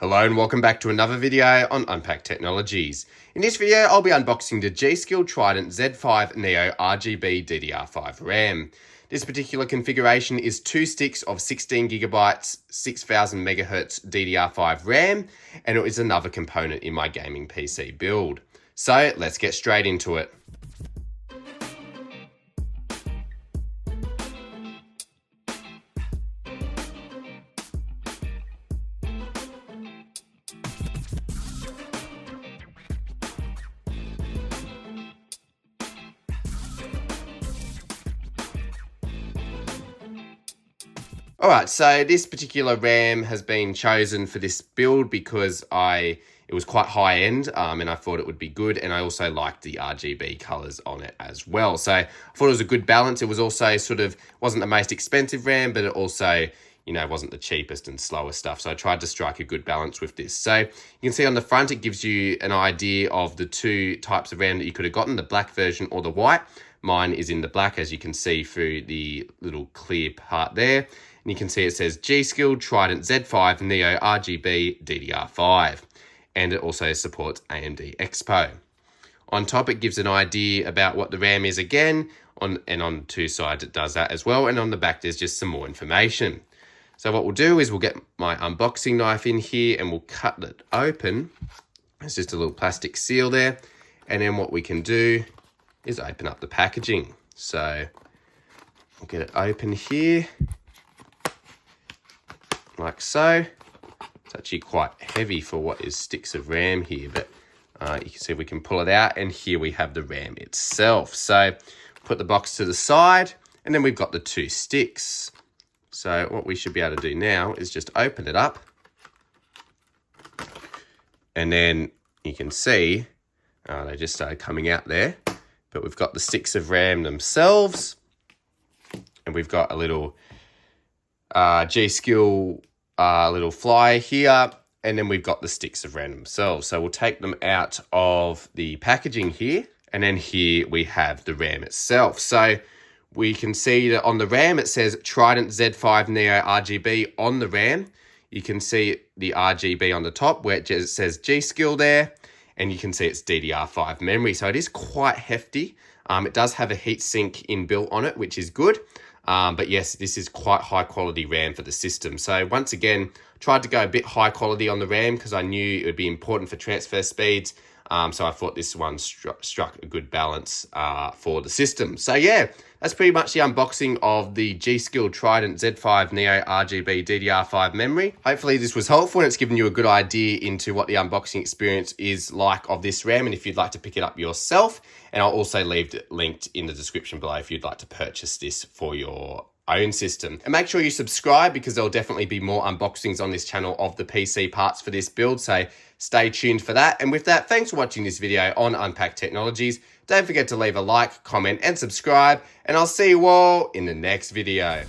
Hello and welcome back to another video on Unpacked Technologies. In this video, I'll be unboxing the G.Skill Trident Z5 Neo RGB DDR5 RAM. This particular configuration is 2 sticks of 16GB, 6000 MHz DDR5 RAM, and it is another component in my gaming PC build. So let's get straight into it. Alright, so this particular RAM has been chosen for this build because it was quite high end and I thought it would be good, and I also liked the RGB colors on it as well. So I thought it was a good balance. It was also wasn't the most expensive RAM, but it also, wasn't the cheapest and slower stuff. So I tried to strike a good balance with this. So you can see on the front, it gives you an idea of the two types of RAM that you could have gotten, the black version or the white. Mine is in the black, as you can see through the little clear part there. And you can see it says G.Skill Trident Z5 Neo RGB DDR5. And it also supports AMD Expo. On top, it gives an idea about what the RAM is again. On two sides, it does that as well. And on the back, there's just some more information. So what we'll do is we'll get my unboxing knife in here and we'll cut it open. It's just a little plastic seal there. And then what we can do is open up the packaging. So we'll get it open here. Like so. It's actually quite heavy for what is sticks of RAM here, but you can see we can pull it out, and here we have the RAM itself. So put the box to the side, and then we've got the two sticks. So what we should be able to do now is just open it up, and then you can see they just started coming out there, but we've got the sticks of RAM themselves, and we've got a little G.Skill little flyer here, and then we've got the sticks of RAM themselves. So we'll take them out of the packaging here, and then here we have the RAM itself. So we can see that on the RAM it says Trident Z5 Neo RGB on the RAM. You can see the RGB on the top where it just says G.Skill there, and you can see it's DDR5 memory. So it is quite hefty. It does have a heatsink inbuilt on it, which is good. But yes, this is quite high quality RAM for the system. So once again, tried to go a bit high quality on the RAM because I knew it would be important for transfer speeds. So I thought this one struck a good balance for the system. So yeah, that's pretty much the unboxing of the G.Skill Trident Z5 Neo RGB DDR5 memory. Hopefully this was helpful and it's given you a good idea into what the unboxing experience is like of this RAM, and if you'd like to pick it up yourself. And I'll also leave it linked in the description below if you'd like to purchase this for your own system. And make sure you subscribe because there'll definitely be more unboxings on this channel of the PC parts for this build, so stay tuned for that. And with that, thanks for watching this video on Unpacked Technologies. Don't forget to leave a like, comment and subscribe, and I'll see you all in the next video.